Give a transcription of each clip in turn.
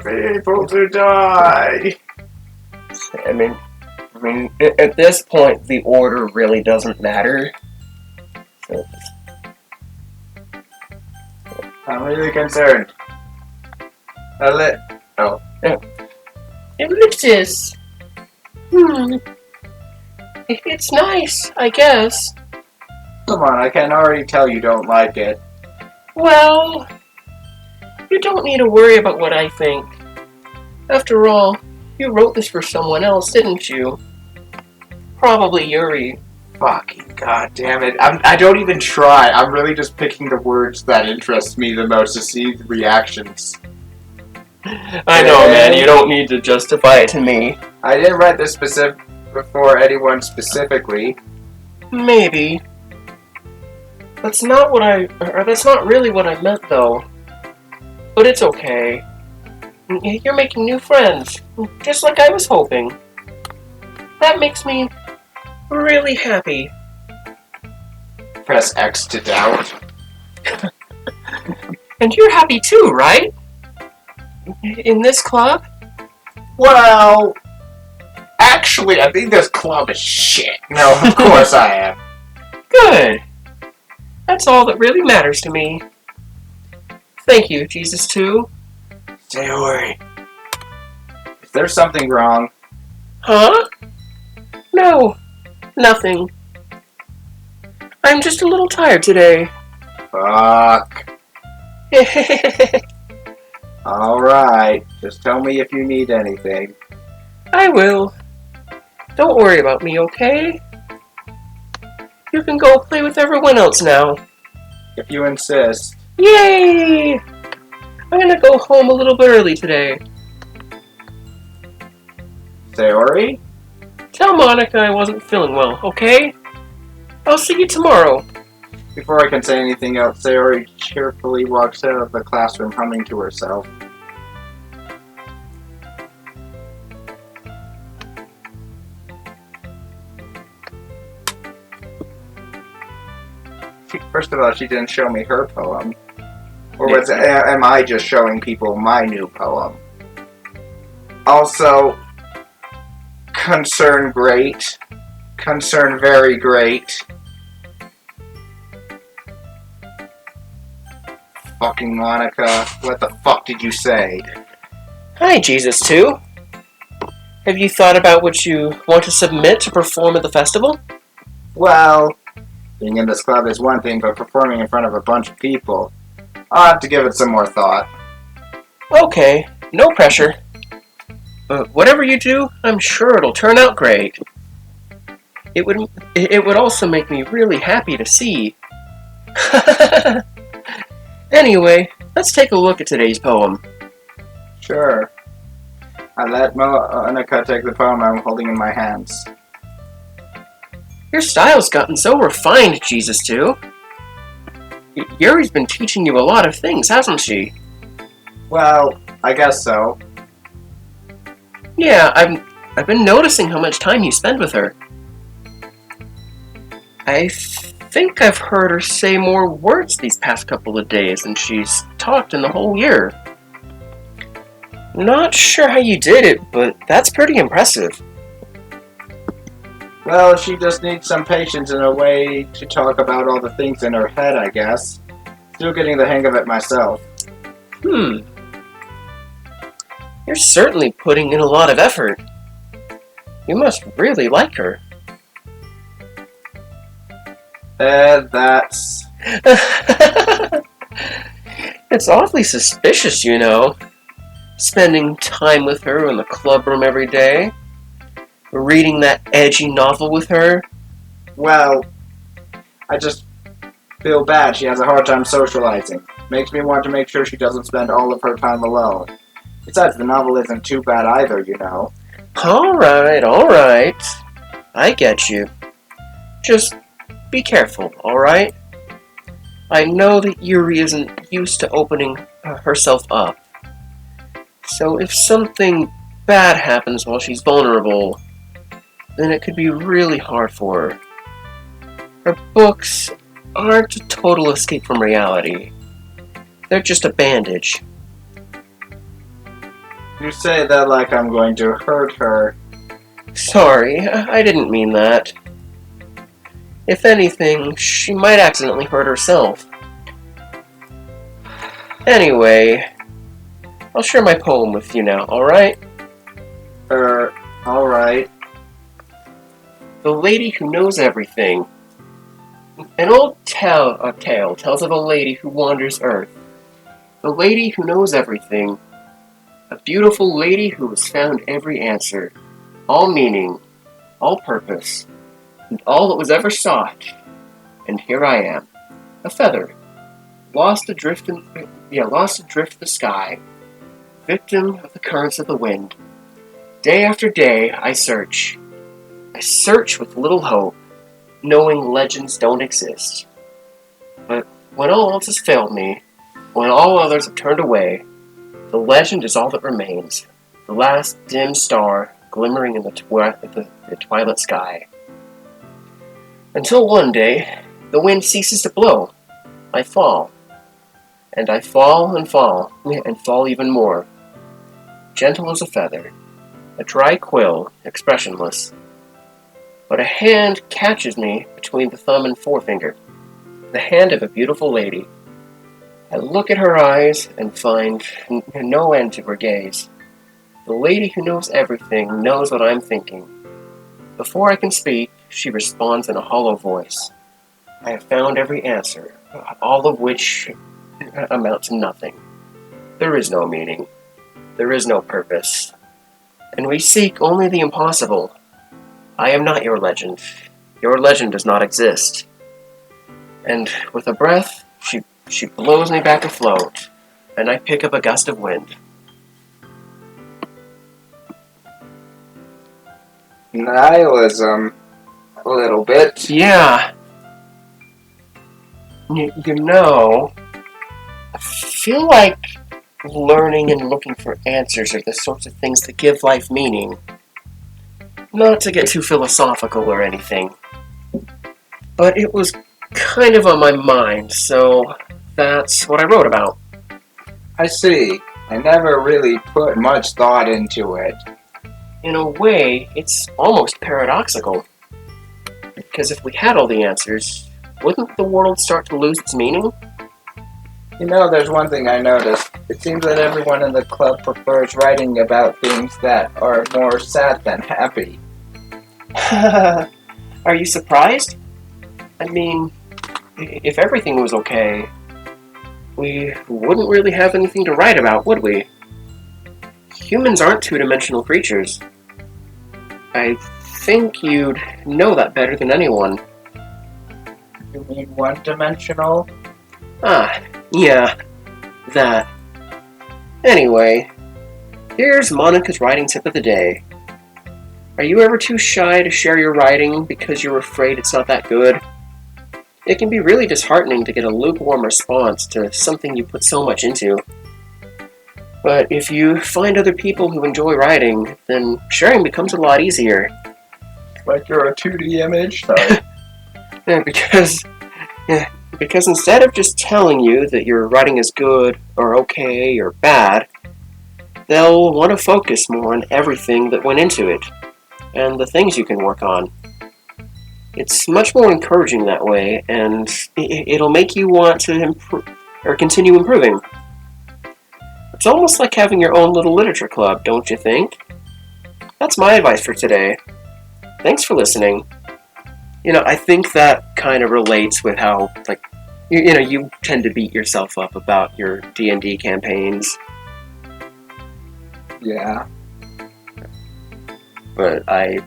more people to die. I mean, at this point, the order really doesn't matter. So, I'm really concerned. Oh. Ellipsis. It's nice, I guess. Come on, I can already tell you don't like it. Well, you don't need to worry about what I think. After all, you wrote this for someone else, didn't you? Probably Yuri. Fucking goddamn it. I don't even try. I'm really just picking the words that interest me the most to see the reactions. I know, man. You don't need to justify it to me. I didn't write this for anyone specifically. Maybe. That's not really what I meant, though. But it's okay. You're making new friends, just like I was hoping. That makes me really happy. Press X to doubt. And you're happy too, right? In this club? Well, actually, I think this club is shit. No, of course I am. Good. That's all that really matters to me. Thank you, JesusTwo. Sayori. If there's something wrong... Huh? No, nothing. I'm just a little tired today. Fuck. Alright, just tell me if you need anything. I will. Don't worry about me, okay? You can go play with everyone else now. If you insist. Yay! I'm gonna go home a little bit early today. Sayori? Tell Monica I wasn't feeling well, okay? I'll see you tomorrow. Before I can say anything else, Sayori cheerfully walks out of the classroom humming to herself. First of all, she didn't show me her poem. Or am I just showing people my new poem? Also, concern great. Concern very great. Fucking Monica, what the fuck did you say? Hi, JesusTwo. Have you thought about what you want to submit to perform at the festival? Well, being in this club is one thing, but performing in front of a bunch of people, I'll have to give it some more thought. Okay, no pressure. But whatever you do, I'm sure it'll turn out great. It would also make me really happy to see. Anyway, let's take a look at today's poem. Sure. I let Monica take the poem I'm holding in my hands. Your style's gotten so refined, JesusTwo. Yuri's been teaching you a lot of things, hasn't she? Well, I guess so. Yeah, I've been noticing how much time you spend with her. I think I've heard her say more words these past couple of days than she's talked in the whole year. Not sure how you did it, but that's pretty impressive. Well, she just needs some patience and a way to talk about all the things in her head, I guess. Still getting the hang of it myself. You're certainly putting in a lot of effort. You must really like her. That's... It's awfully suspicious, you know. Spending time with her in the club room every day. Reading that edgy novel with her. Well, I just feel bad. She has a hard time socializing. Makes me want to make sure she doesn't spend all of her time alone. Besides, the novel isn't too bad either, you know. Alright. I get you. Just be careful, alright? I know that Yuri isn't used to opening herself up. So if something bad happens while she's vulnerable, then it could be really hard for her. Her books aren't a total escape from reality. They're just a bandage. You say that like I'm going to hurt her. Sorry, I didn't mean that. If anything, she might accidentally hurt herself. Anyway, I'll share my poem with you now, alright? Alright. The Lady Who Knows Everything. An old tale tells of a lady who wanders Earth. The lady who knows everything. A beautiful lady who has found every answer, all meaning, all purpose, and all that was ever sought. And here I am, a feather, lost adrift the sky, victim of the currents of the wind. Day after day, I search with little hope, knowing legends don't exist. But when all else has failed me, when all others have turned away, the legend is all that remains, the last dim star glimmering in the twilight sky. Until one day, the wind ceases to blow. I fall. And I fall and fall, and fall even more. Gentle as a feather, a dry quill, expressionless. But a hand catches me between the thumb and forefinger, the hand of a beautiful lady. I look at her eyes and find no end to her gaze. The lady who knows everything knows what I'm thinking. Before I can speak, she responds in a hollow voice. I have found every answer, all of which amount to nothing. There is no meaning. There is no purpose. And we seek only the impossible. I am not your legend. Your legend does not exist. And with a breath, she blows me back afloat, and I pick up a gust of wind. Nihilism. A little bit. Yeah. You know, I feel like learning and looking for answers are the sorts of things that give life meaning. Not to get too philosophical or anything, but it was kind of on my mind, so that's what I wrote about. I see. I never really put much thought into it. In a way, it's almost paradoxical. Because if we had all the answers, wouldn't the world start to lose its meaning? You know, there's one thing I noticed. It seems that everyone in the club prefers writing about things that are more sad than happy. Are you surprised? I mean, if everything was okay, we wouldn't really have anything to write about, would we? Humans aren't two-dimensional creatures. I think you'd know that better than anyone. You mean one-dimensional? Ah, yeah, that. Anyway, here's Monica's writing tip of the day. Are you ever too shy to share your writing because you're afraid it's not that good? It can be really disheartening to get a lukewarm response to something you put so much into. But if you find other people who enjoy writing, then sharing becomes a lot easier. Like you're a 2D image? Sorry. Because instead of just telling you that your writing is good, or okay, or bad, they'll want to focus more on everything that went into it, and the things you can work on. It's much more encouraging that way, and it'll make you want to continue improving. It's almost like having your own little literature club, don't you think? That's my advice for today. Thanks for listening. I think that kind of relates with how, you tend to beat yourself up about your D&D campaigns. Yeah. But I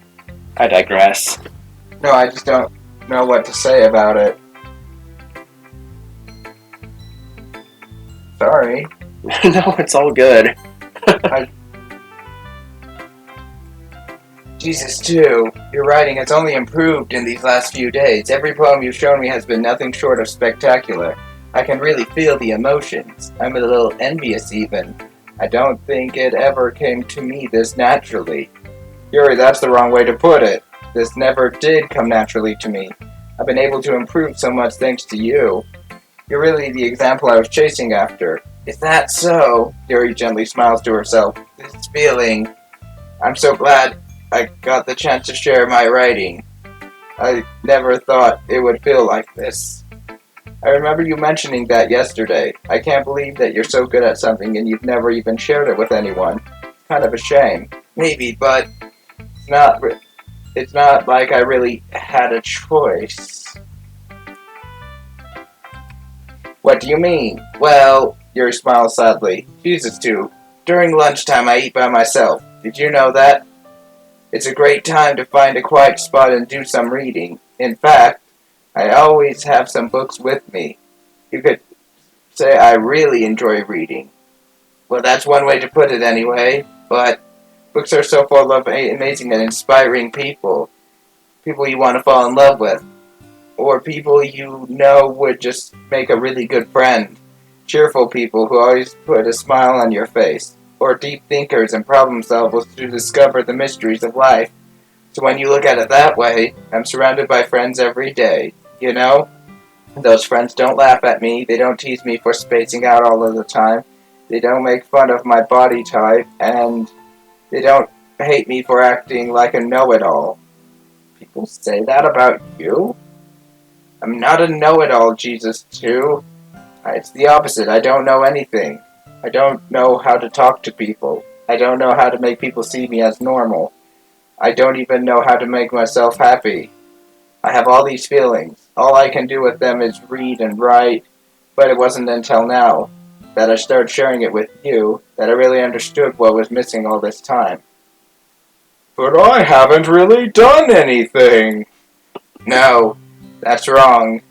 digress. No, I just don't know what to say about it. Sorry. No, it's all good. JesusTwo, your writing has only improved in these last few days. Every poem you've shown me has been nothing short of spectacular. I can really feel the emotions. I'm a little envious even. I don't think it ever came to me this naturally. Yuri, that's the wrong way to put it. This never did come naturally to me. I've been able to improve so much thanks to you. You're really the example I was chasing after. Is that so? Yuri gently smiles to herself. This feeling. I'm so glad I got the chance to share my writing. I never thought it would feel like this. I remember you mentioning that yesterday. I can't believe that you're so good at something and you've never even shared it with anyone. It's kind of a shame. Maybe, but it's not like I really had a choice. What do you mean? Well, Yuri smiles sadly. JesusTwo. During lunchtime I eat by myself. Did you know that? It's a great time to find a quiet spot and do some reading. In fact, I always have some books with me. You could say I really enjoy reading. Well, that's one way to put it anyway, but books are so full of amazing and inspiring people. People you want to fall in love with. Or people you know would just make a really good friend. Cheerful people who always put a smile on your face. Or deep thinkers and problem solvers to discover the mysteries of life. So when you look at it that way, I'm surrounded by friends every day. You know? Those friends don't laugh at me, they don't tease me for spacing out all of the time, they don't make fun of my body type, and they don't hate me for acting like a know-it-all. People say that about you? I'm not a know-it-all, JesusTwo. It's the opposite. I don't know anything. I don't know how to talk to people. I don't know how to make people see me as normal. I don't even know how to make myself happy. I have all these feelings. All I can do with them is read and write, but it wasn't until now that I started sharing it with you that I really understood what was missing all this time. But I haven't really done anything. No, that's wrong.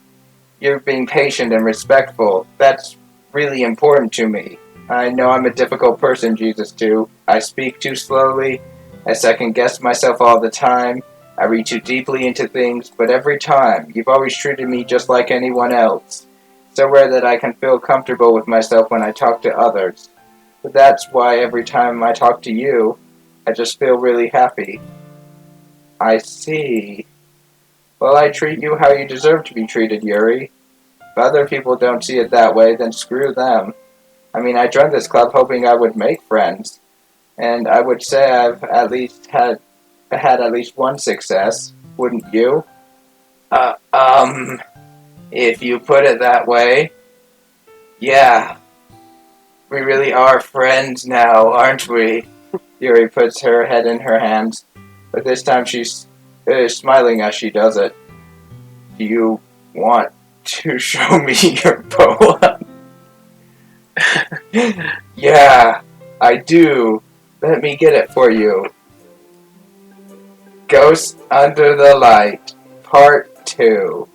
You're being patient and respectful. That's really important to me. I know I'm a difficult person, JesusTwo. I speak too slowly. I second guess myself all the time. I read too deeply into things, but every time, you've always treated me just like anyone else. So rare that I can feel comfortable with myself when I talk to others. But that's why every time I talk to you, I just feel really happy. I see. Well, I treat you how you deserve to be treated, Yuri. If other people don't see it that way, then screw them. I mean, I joined this club hoping I would make friends. And I would say I've at least had at least one success, wouldn't you? If you put it that way, yeah. We really are friends now, aren't we? Yuri puts her head in her hands, but this time she's smiling as she does it. Do you want to show me your poem? Yeah, I do. Let me get it for you. Ghost Under the Light, Part 2.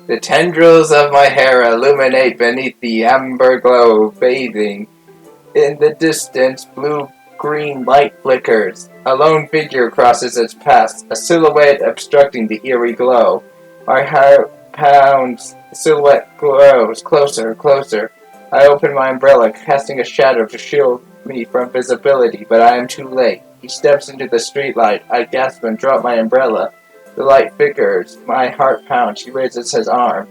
The tendrils of my hair illuminate beneath the amber glow, bathing. In the distance, blue-green light flickers. A lone figure crosses its path, a silhouette obstructing the eerie glow. My heart pounds, the silhouette grows closer, closer. I open my umbrella, casting a shadow to shield me from visibility, but I am too late. He steps into the streetlight. I gasp and drop my umbrella. The light flickers. My heart pounds. He raises his arm.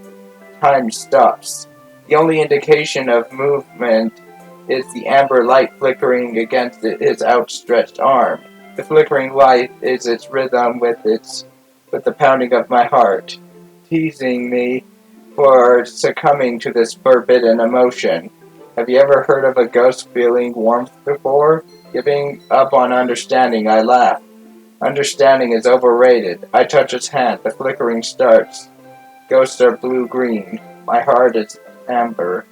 Time stops. The only indication of movement is the amber light flickering against his outstretched arm. The flickering light is its rhythm with the pounding of my heart, teasing me for succumbing to this forbidden emotion. Have you ever heard of a ghost feeling warmth before? Giving up on understanding, I laugh. Understanding is overrated. I touch his hand. The flickering starts. Ghosts are blue-green. My heart is amber.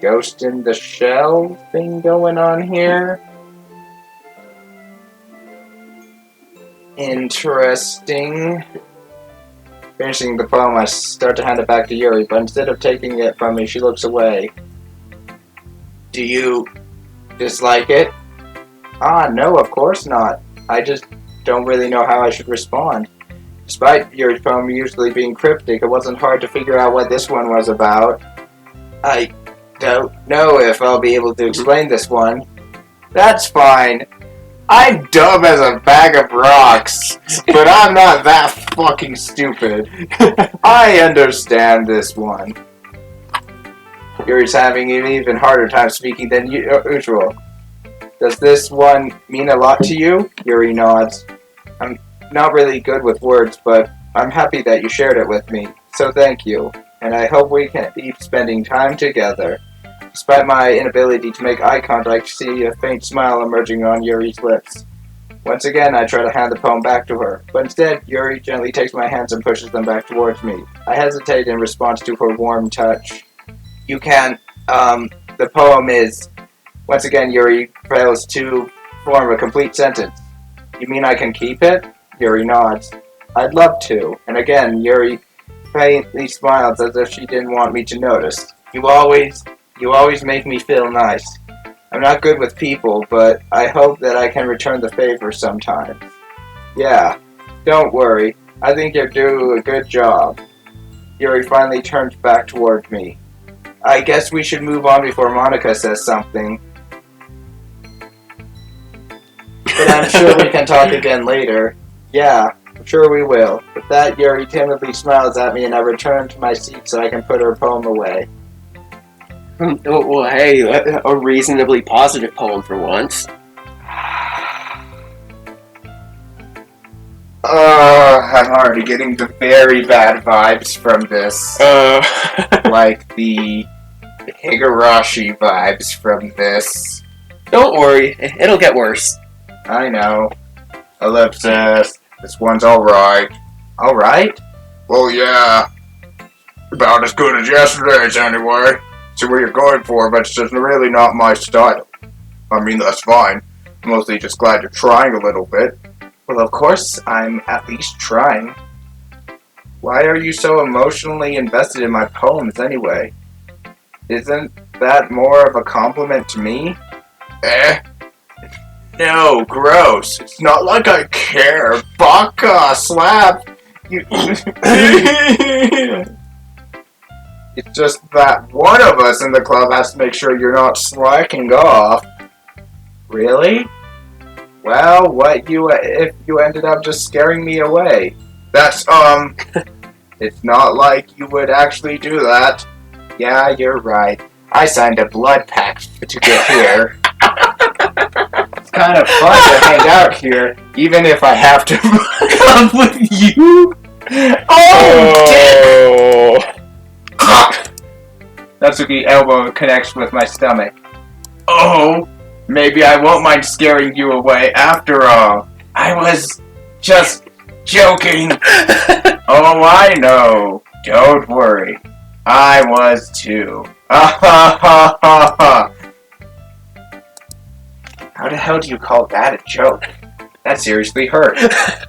Ghost in the shell thing going on here? Interesting. Finishing the poem, I start to hand it back to Yuri, but instead of taking it from me, she looks away. Do you dislike it? No, of course not. I just don't really know how I should respond. Despite Yuri's poem usually being cryptic, it wasn't hard to figure out what this one was about. I don't know if I'll be able to explain this one. That's fine. I'm dumb as a bag of rocks, but I'm not that fucking stupid. I understand this one. Yuri's having an even harder time speaking than usual. Does this one mean a lot to you? Yuri nods. I'm not really good with words, but I'm happy that you shared it with me, so thank you. And I hope we can keep spending time together. Despite my inability to make eye contact, I see a faint smile emerging on Yuri's lips. Once again, I try to hand the poem back to her, but instead, Yuri gently takes my hands and pushes them back towards me. I hesitate in response to her warm touch. You can't, the poem is... Once again, Yuri fails to form a complete sentence. You mean I can keep it? Yuri nods. I'd love to. And again, Yuri faintly smiles as if she didn't want me to notice. You always make me feel nice. I'm not good with people, but I hope that I can return the favor sometime. Yeah, don't worry. I think you're doing a good job. Yuri finally turns back toward me. I guess we should move on before Monica says something. But I'm sure we can talk again later. Yeah, I'm sure we will. With that, Yuri timidly smiles at me and I return to my seat so I can put her poem away. Well, hey, a reasonably positive poem for once. I'm already getting the very bad vibes from this. Like the Higurashi vibes from this. Don't worry, it'll get worse. I know. Ellipsis, this one's alright. Alright? Well, yeah. About as good as yesterday's anyway. See what you're going for, but it's just really not my style. I mean, that's fine. I'm mostly just glad you're trying a little bit. Well, of course, I'm at least trying. Why are you so emotionally invested in my poems anyway? Isn't that more of a compliment to me? No, gross. It's not like I care. Baka, slap. You. It's just that one of us in the club has to make sure you're not slacking off. Really? Well, if you ended up just scaring me away? That's, it's not like you would actually do that. Yeah, you're right. I signed a blood pact to get here. It's kind of fun to hang out here, even if I have to come with you. Oh, dick! Natsuki elbow connects with my stomach. Oh, maybe I won't mind scaring you away after all. I was just joking. Oh, I know. Don't worry. I was too. How the hell do you call that a joke? That seriously hurt.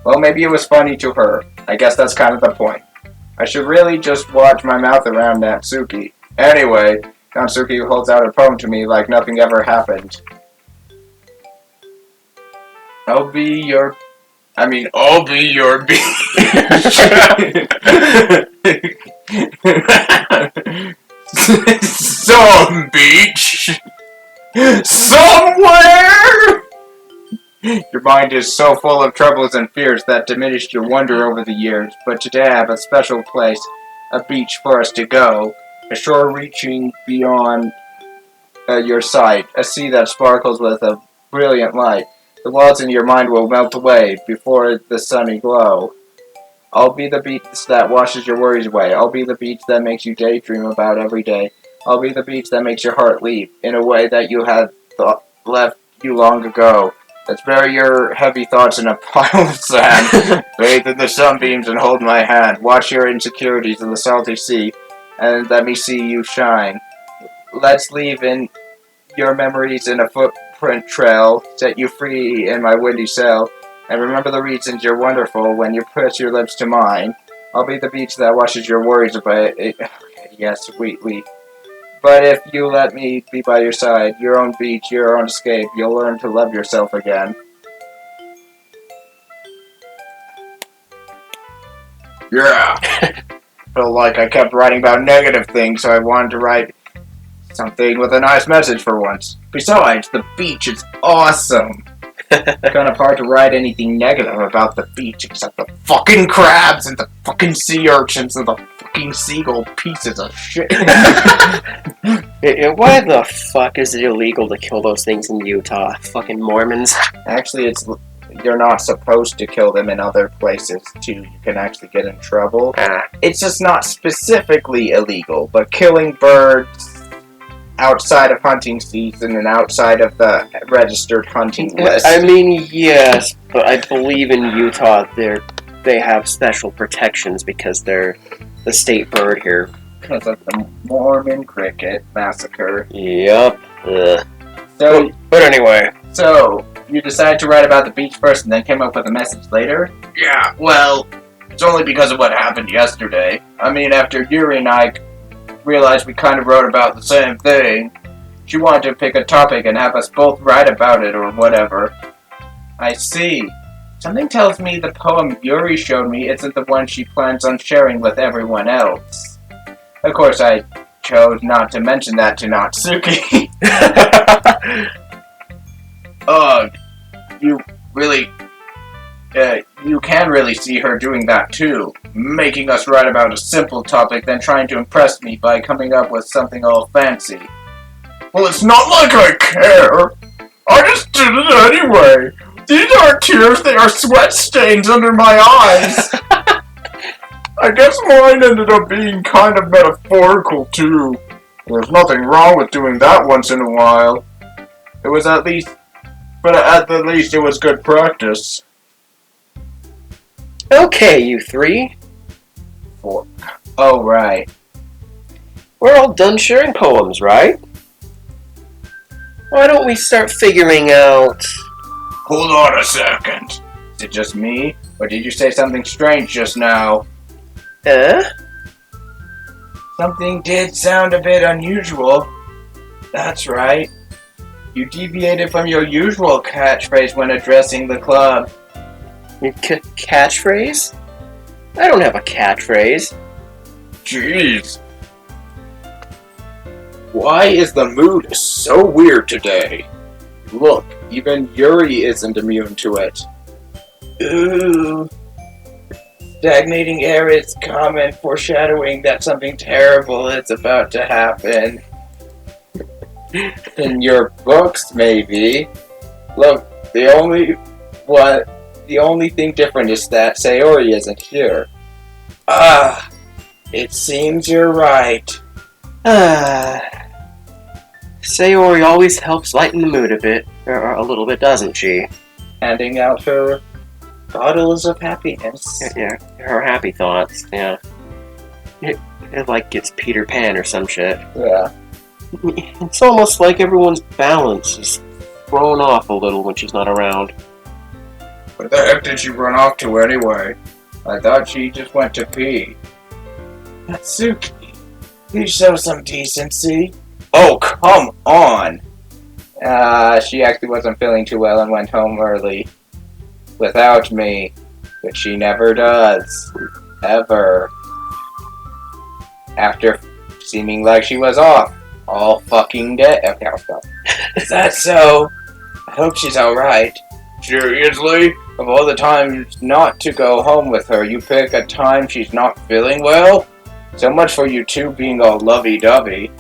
Well, maybe it was funny to her. I guess that's kind of the point. I should really just watch my mouth around Natsuki. Anyway, Natsuki holds out her poem to me like nothing ever happened. I'll be your beach. Some beach. Somewhere! Your mind is so full of troubles and fears that diminished your wonder over the years, but today I have a special place, a beach for us to go, a shore reaching beyond your sight, a sea that sparkles with a brilliant light. The walls in your mind will melt away before the sunny glow. I'll be the beach that washes your worries away. I'll be the beach that makes you daydream about every day. I'll be the beach that makes your heart leap in a way that you had left you long ago. Let's bury your heavy thoughts in a pile of sand. Bathe in the sunbeams and hold my hand. Watch your insecurities in the salty sea, and let me see you shine. Let's leave in your memories in a footprint trail, set you free in my windy cell, and remember the reasons you're wonderful when you put your lips to mine. I'll be the beach that washes your worries away. Yes, sweetly. But if you let me be by your side, your own beach, your own escape, you'll learn to love yourself again. Yeah. Felt like I kept writing about negative things, so I wanted to write something with a nice message for once. Besides, the beach is awesome. Kind of hard to write anything negative about the beach except the fucking crabs and the fucking sea urchins and the fucking seagull pieces of shit. Why the fuck is it illegal to kill those things in Utah? Fucking Mormons. Actually, you're not supposed to kill them in other places too. You can actually get in trouble. It's just not specifically illegal, but killing birds outside of hunting season and outside of the registered hunting list. I mean, yes, but I believe in Utah they have special protections because they're the state bird here. Because of the Mormon cricket massacre. Yep. So, but anyway. So, you decided to write about the beach first and then came up with a message later? Yeah, well, it's only because of what happened yesterday. I mean, after Yuri and I realized we kind of wrote about the same thing, she wanted to pick a topic and have us both write about it or whatever. I see. Something tells me the poem Yuri showed me isn't the one she plans on sharing with everyone else. Of course, I chose not to mention that to Natsuki. You really... you can really see her doing that too. Making us write about a simple topic, then trying to impress me by coming up with something all fancy. Well, it's not like I care. I just did it anyway. These aren't tears, they are sweat stains under my eyes. I guess mine ended up being kind of metaphorical too. There's nothing wrong with doing that once in a while. It was at the least it was good practice. Okay, you three. Oh, right. We're all done sharing poems, right? Why don't we start figuring out... Hold on a second. Is it just me? Or did you say something strange just now? Something did sound a bit unusual. That's right. You deviated from your usual catchphrase when addressing the club. Catchphrase? I don't have a catchphrase. Jeez. Why is the mood so weird today? Look, even Yuri isn't immune to it. Ooh. Stagnating air is common, foreshadowing that something terrible is about to happen. In your books, maybe. Look, the only thing different is that Sayori isn't here. It seems you're right. Sayori always helps lighten the mood a bit, or a little bit, doesn't she? Handing out her bottles of happiness. Yeah, her happy thoughts, yeah. It like gets Peter Pan or some shit. Yeah. It's almost like everyone's balance is thrown off a little when she's not around. Where the heck did she run off to anyway? I thought she just went to pee. Natsuki, please show some decency. Oh, come on! She actually wasn't feeling too well and went home early. Without me. Which she never does. Ever. After seeming like she was off. All fucking day. Okay, I'll stop. Is that so? I hope she's alright. Seriously? Of all the times not to go home with her, you pick a time she's not feeling well? So much for you two being all lovey-dovey.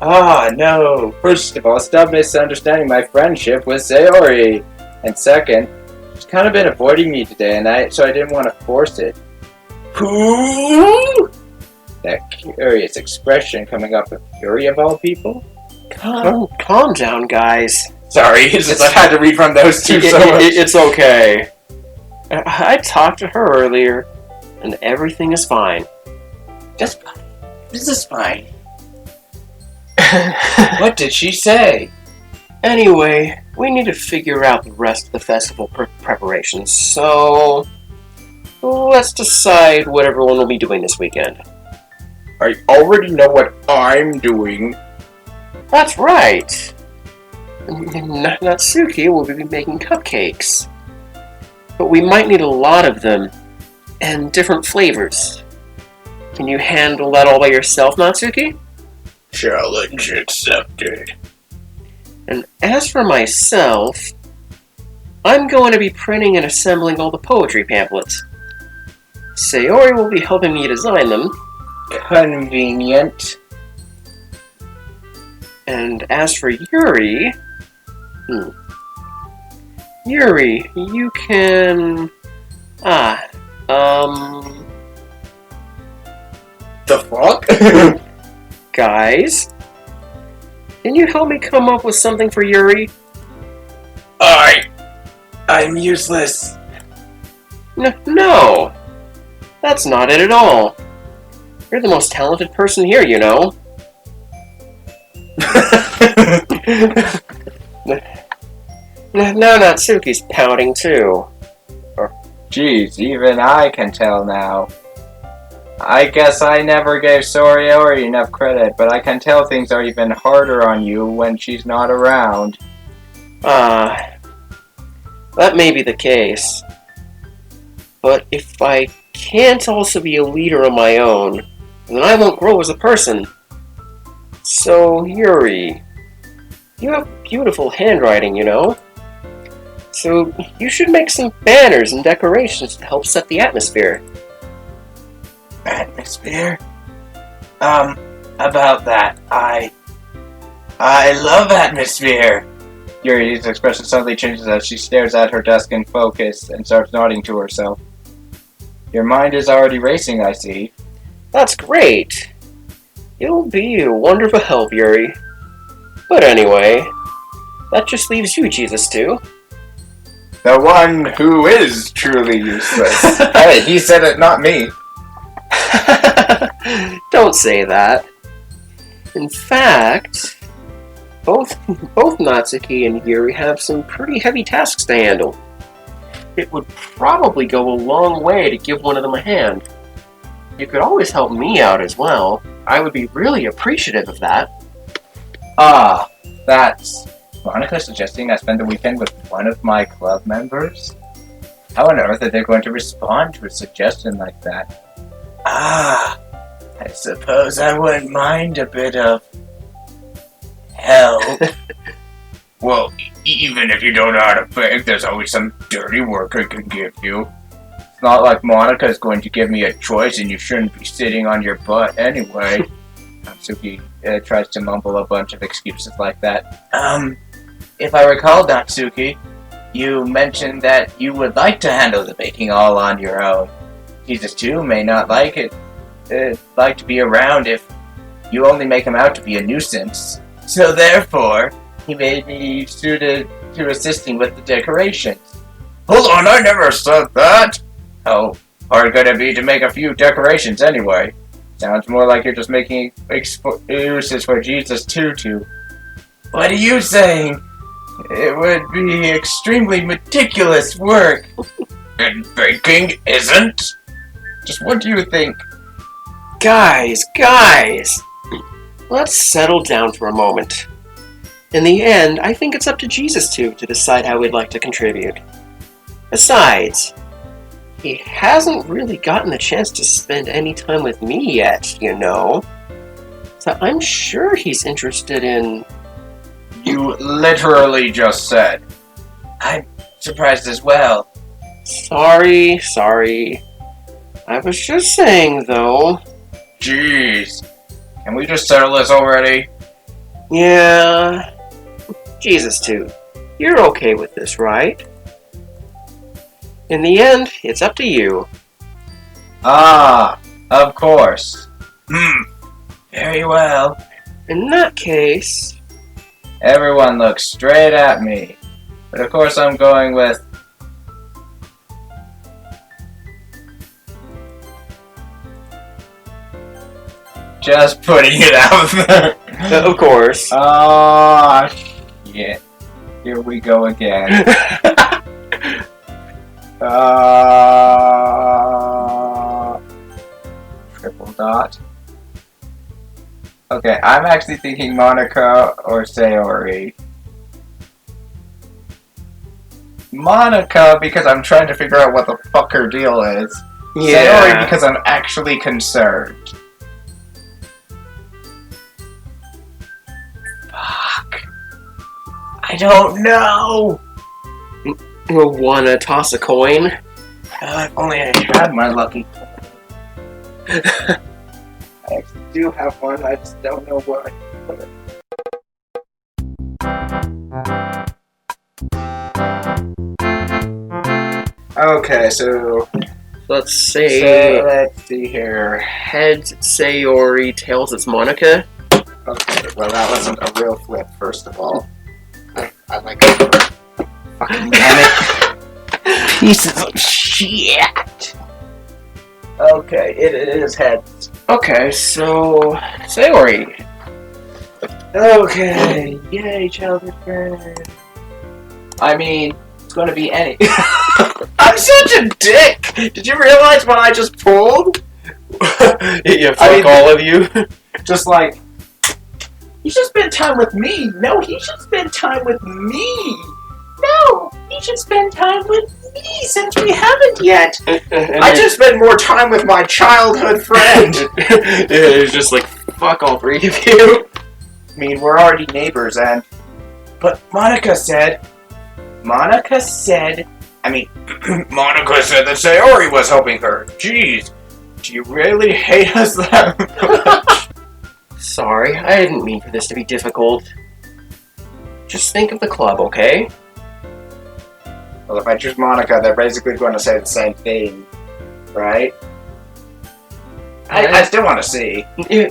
Ah, no. First of all, stop misunderstanding my friendship with Sayori. And second, she's kind of been avoiding me today, so I didn't want to force it. Who? That curious expression coming up with Yuri of all people? Calm down, guys. Sorry, it's just I had to read from those two so much. It's okay. I talked to her earlier, and everything is fine. Just fine. This is fine. What did she say? Anyway, we need to figure out the rest of the festival preparations, so let's decide what everyone will be doing this weekend. I already know what I'm doing. That's right. Natsuki will be making cupcakes. But we might need a lot of them, and different flavors. Can you handle that all by yourself, Natsuki? Challenge accepted. And as for myself, I'm going to be printing and assembling all the poetry pamphlets. Sayori will be helping me design them. Convenient. And as for Yuri... Yuri, you can... The fuck? Guys? Can you help me come up with something for Yuri? I'm useless. No! That's not it at all. You're the most talented person here, you know. Now Natsuki's pouting too. Jeez, even I can tell now. I guess I never gave Sayori enough credit, but I can tell things are even harder on you when she's not around. That may be the case. But if I can't also be a leader on my own, then I won't grow as a person. So, Yuri, you have beautiful handwriting, you know? So, you should make some banners and decorations to help set the atmosphere. Atmosphere? About that, I love atmosphere! Yuri's expression suddenly changes as she stares at her desk in focus and starts nodding to herself. Your mind is already racing, I see. That's great! You'll be a wonderful help, Yuri. But anyway, that just leaves you, JesusTwo. The one who is truly useless. Hey, he said it, not me. Don't say that. In fact, both Natsuki and Yuri have some pretty heavy tasks to handle. It would probably go a long way to give one of them a hand. You could always help me out as well. I would be really appreciative of that. That's... Monica suggesting I spend the weekend with one of my club members? How on earth are they going to respond to a suggestion like that? I suppose I wouldn't mind a bit of... help. Well, even if you don't know how to bake, there's always some dirty work I can give you. It's not like Monica is going to give me a choice and you shouldn't be sitting on your butt anyway. Natsuki tries to mumble a bunch of excuses like that. If I recall, Natsuki, you mentioned that you would like to handle the baking all on your own. JesusTwo may not like to be around if you only make him out to be a nuisance. So therefore, he may be suited to assisting with the decorations. Hold on, I never said that! How hard could it be to make a few decorations anyway? Sounds more like you're just making excuses for JesusTwo too. What are you saying? It would be extremely meticulous work. And baking isn't? Just what do you think? Guys! Let's settle down for a moment. In the end, I think it's up to JesusTwo to decide how we'd like to contribute. Besides, he hasn't really gotten the chance to spend any time with me yet, you know. So I'm sure he's interested in... You literally just said. I'm surprised as well. Sorry. I was just saying, though. Jeez. Can we just settle this already? Yeah. JesusTwo, you're okay with this, right? In the end, it's up to you. Of course. Very well. In that case... Everyone looks straight at me. But of course I'm going with... Just putting it out there. Of course. Shit. Here we go again. Triple dot. Okay, I'm actually thinking Monica or Sayori. Monica, because I'm trying to figure out what the fuck her deal is. Yeah. Sayori, because I'm actually concerned. Fuck. I don't know. Wanna toss a coin? If only I had my lucky coin. I actually do have one, I just don't know where I can put it. Okay, so Let's see. let's see here. Heads Sayori, tails it's Monica. Okay, well that wasn't a real flip, first of all. I like it. Fucking damn it. Pieces of shit. Okay, it is heads. Okay, so Sayori. Okay, yay, childhood friend. I mean, it's gonna be any. I'm such a dick! Did you realize what I just pulled? Yeah, fuck all of you. Just like, you should spend time with me. No, he should spend time with me. No, he should spend time with me since we haven't yet. I just spend more time with my childhood friend. It's just like, fuck all three of you. I mean, we're already neighbors, and... But Monica said Monica said that Sayori was helping her. Jeez, do you really hate us that much? Sorry, I didn't mean for this to be difficult. Just think of the club, okay? Well, if I choose Monica, they're basically going to say the same thing, right? I still want to see. Yeah,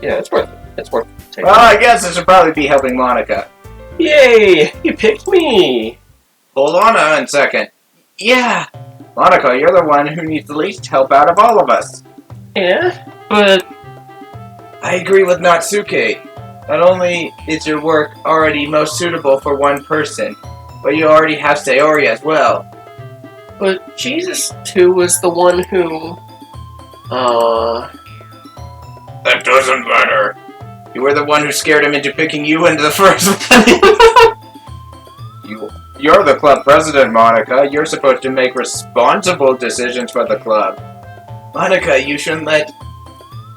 it's worth it. It's worth it. Well, I guess I should probably be helping Monica. Yay! You picked me! Hold on a second. Yeah, Monica, you're the one who needs the least help out of all of us. Yeah, but... I agree with Natsuke. Not only is your work already most suitable for one person, but you already have Sayori as well. But JesusTwo was the one who... That doesn't matter. You were the one who scared him into picking you into the first place. You're the club president, Monica. You're supposed to make responsible decisions for the club. Monica, you shouldn't let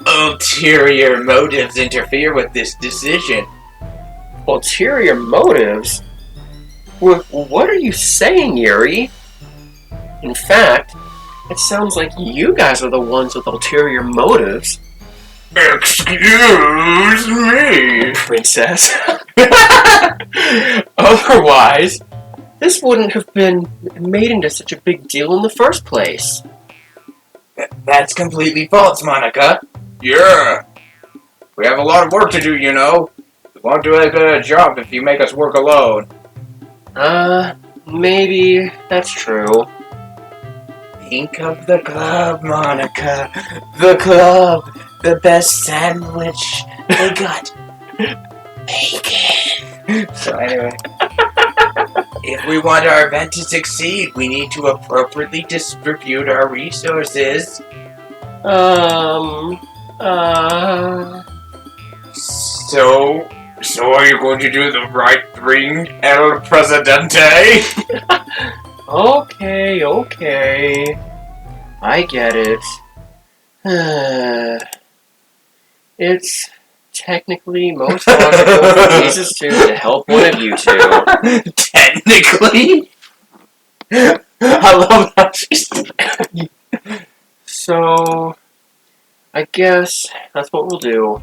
ulterior motives interfere with this decision. Ulterior motives? What are you saying, Yuri? In fact, it sounds like you guys are the ones with ulterior motives. Excuse me, Princess. Otherwise, this wouldn't have been made into such a big deal in the first place. That's completely false, Monica. Yeah. We have a lot of work to do, you know. We won't do as good a job if you make us work alone. Maybe that's true. Think of the club, Monica. The club. The best sandwich. They got bacon. So anyway. If we want our event to succeed, we need to appropriately distribute our resources. So are you going to do the right thing, El Presidente? Okay. I get it. It's technically most logical for JesusTwo to help one of you two. Technically? I love how she's... So, I guess that's what we'll do.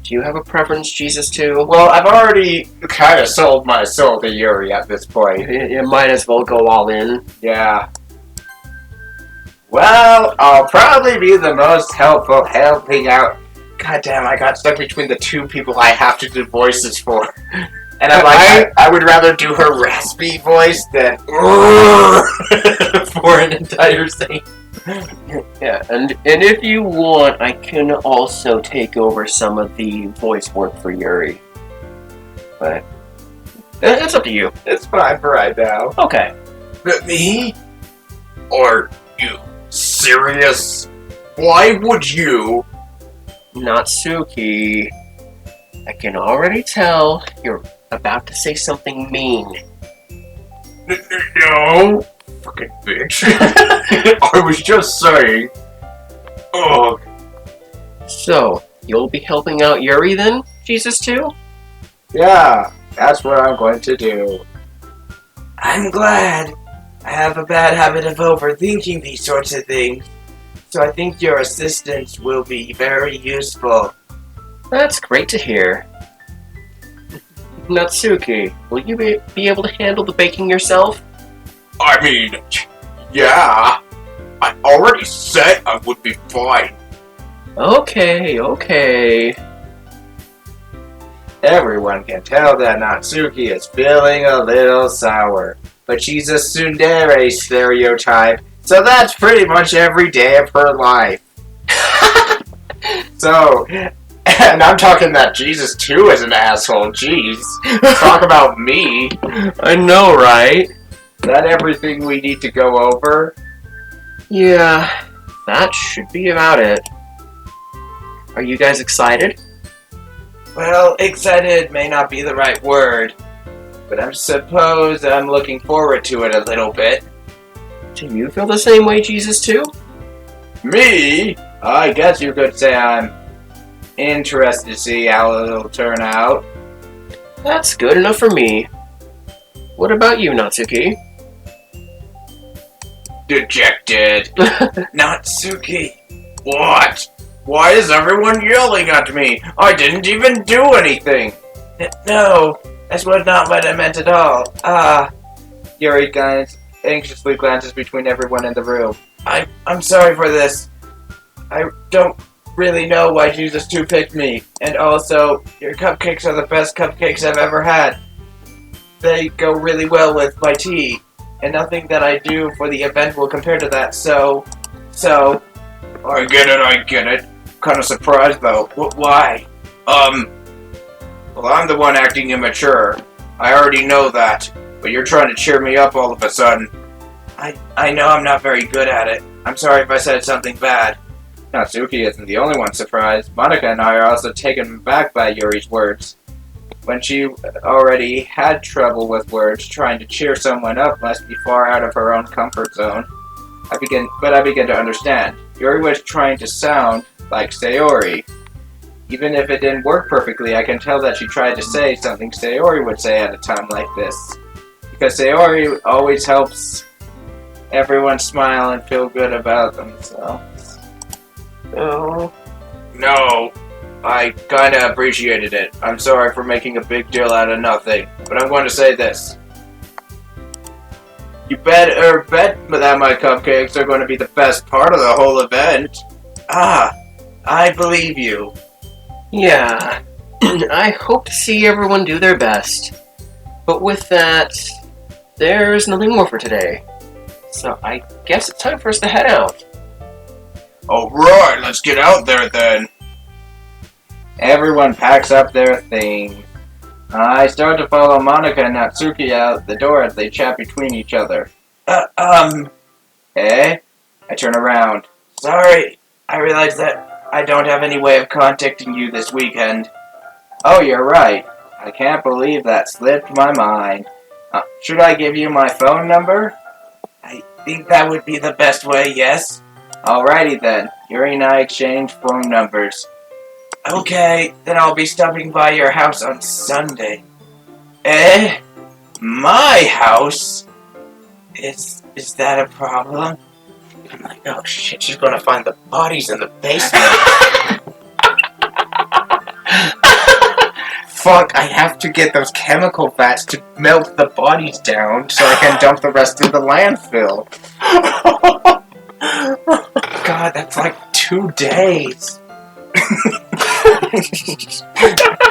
Do you have a preference, JesusTwo? Well, I've already kind of sold my soul to Yuri at this point. You might as well go all in. Yeah. Well, I'll probably be the most helpful helping out. God damn, I got stuck between the two people I have to do voices for. And I'm like, I would rather do her raspy voice than for an entire scene. Yeah, and if you want, I can also take over some of the voice work for Yuri. But it's up to you. It's fine for right now. Okay. But me? Are you serious? Why would you? Natsuki, I can already tell you're about to say something mean. No, fucking bitch. I was just saying. Ugh. So, you'll be helping out Yuri then, JesusTwo? Yeah, that's what I'm going to do. I'm glad. I have a bad habit of overthinking these sorts of things, so I think your assistance will be very useful. That's great to hear. Natsuki, will you be able to handle the baking yourself? I mean, yeah. I already said I would be fine. Okay. Everyone can tell that Natsuki is feeling a little sour, but she's a tsundere stereotype, so that's pretty much every day of her life. So, and I'm talking that JesusTwo is an asshole, jeez. Talk about me. I know, right? Is that everything we need to go over? Yeah, that should be about it. Are you guys excited? Well, excited may not be the right word, but I suppose I'm looking forward to it a little bit. Do you feel the same way, JesusTwo? Me? I guess you could say I'm interested to see how it'll turn out. That's good enough for me. What about you, Natsuki? Dejected. Natsuki! What? Why is everyone yelling at me? I didn't even do anything. No, that's not what I meant at all. Yuri anxiously glances between everyone in the room. I'm sorry for this. I don't really know why JesusTwo picked me, and also, your cupcakes are the best cupcakes I've ever had. They go really well with my tea, and nothing that I do for the event will compare to that, so... I get it. Kinda surprised though. Why? Well, I'm the one acting immature. I already know that, but you're trying to cheer me up all of a sudden. I know I'm not very good at it. I'm sorry if I said something bad. Natsuki isn't the only one surprised. Monica and I are also taken aback by Yuri's words. When she already had trouble with words, trying to cheer someone up must be far out of her own comfort zone. I begin to understand. Yuri was trying to sound like Sayori. Even if it didn't work perfectly, I can tell that she tried to say something Sayori would say at a time like this. Because Sayori always helps everyone smile and feel good about themselves. Oh. No, I kinda appreciated it. I'm sorry for making a big deal out of nothing, but I'm going to say this. You better bet that my cupcakes are going to be the best part of the whole event. I believe you. Yeah, I hope to see everyone do their best. But with that, there's nothing more for today. So I guess it's time for us to head out. Alright, let's get out there then. Everyone packs up their things. I start to follow Monica and Natsuki out the door as they chat between each other. Eh? I turn around. Sorry. I realize that I don't have any way of contacting you this weekend. Oh, you're right. I can't believe that slipped my mind. Should I give you my phone number? I think that would be the best way, yes? Alrighty then. Yuri and I exchange phone numbers. Okay, then I'll be stopping by your house on Sunday. Eh? My house? Is that a problem? I'm like, oh shit, she's gonna find the bodies in the basement. Fuck, I have to get those chemical vats to melt the bodies down so I can dump the rest in the landfill. God, that's like 2 days.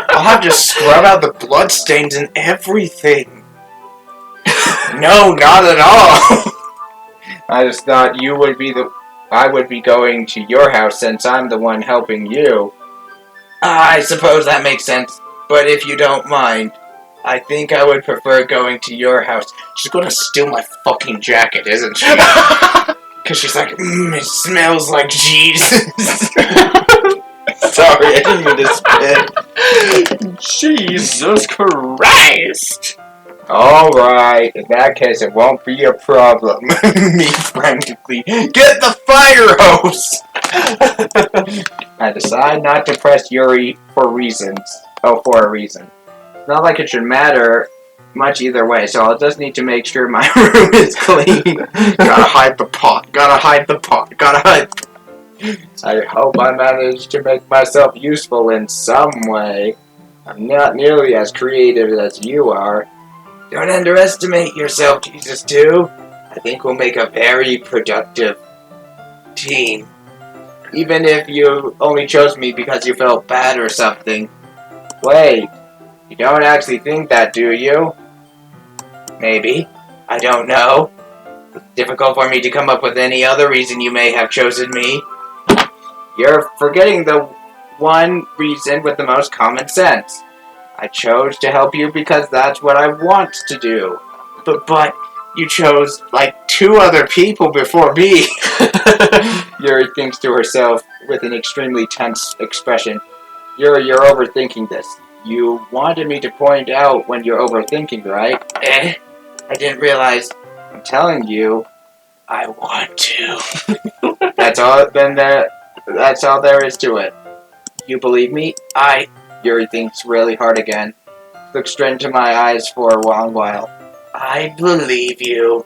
I'll have to scrub out the bloodstains and everything. No, not at all. I just thought I would be going to your house since I'm the one helping you. I suppose that makes sense, but if you don't mind, I think I would prefer going to your house. She's gonna steal my fucking jacket, isn't she? Because she's like, it smells like Jesus. Sorry, I didn't mean to spit. Jesus Christ! Alright, in that case it won't be a problem. Me frantically, get the fire hose! I decide not to press Yuri for a reason. It's not like it should matter much either way, so I'll just need to make sure my room is clean. Gotta hide the pot. Gotta hide the pot. Gotta hide. I hope I manage to make myself useful in some way. I'm not nearly as creative as you are. Don't underestimate yourself, JesusTwo. I think we'll make a very productive team. Even if you only chose me because you felt bad or something. Wait, you don't actually think that, do you? Maybe. I don't know. It's difficult for me to come up with any other reason you may have chosen me. You're forgetting the one reason with the most common sense. I chose to help you because that's what I want to do. But you chose like 2 other people before me. Yuri thinks to herself with an extremely tense expression. Yuri, you're overthinking this. You wanted me to point out when you're overthinking, right? I didn't realize. I'm telling you. I want to. That's all. That's all there is to it. You believe me? Yuri thinks really hard again. Looks straight into my eyes for a long while. I believe you.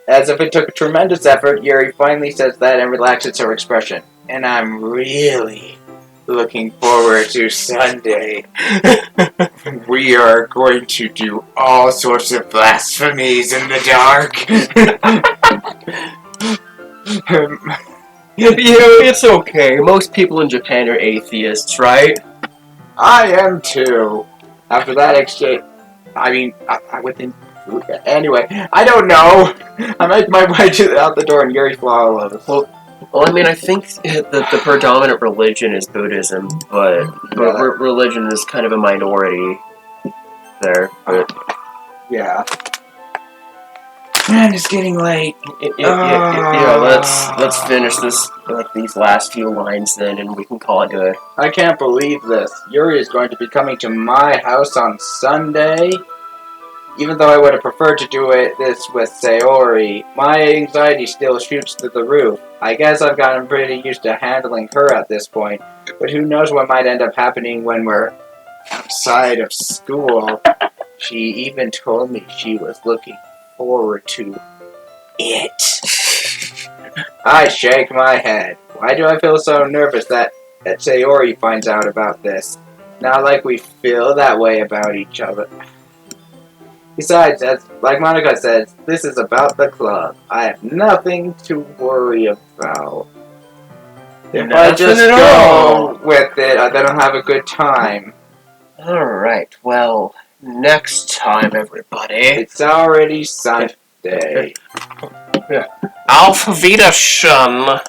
As if it took a tremendous effort, Yuri finally says that and relaxes her expression. And I'm really looking forward to Sunday. We are going to do all sorts of blasphemies in the dark. It's okay. Most people in Japan are atheists, right? I am too. After that exchange, I would think. Anyway, I don't know. I make my way out the door and Yuri follows. Well, I think the predominant religion is Buddhism, but religion is kind of a minority there. But yeah. Man, it's getting late. Yeah, let's finish this, these last few lines then, and we can call it good. I can't believe this. Yuri is going to be coming to my house on Sunday. Even though I would have preferred to do this with Sayori, my anxiety still shoots through the roof. I guess I've gotten pretty used to handling her at this point, but who knows what might end up happening when we're outside of school. She even told me she was looking forward to it. I shake my head. Why do I feel so nervous that Sayori finds out about this? Not like we feel that way about each other. Besides, like Monica says, this is about the club. I have nothing to worry about. If I just go with it, then I'll have a good time. Alright, well, next time, everybody. It's already Sunday. Auf Wiedersehen.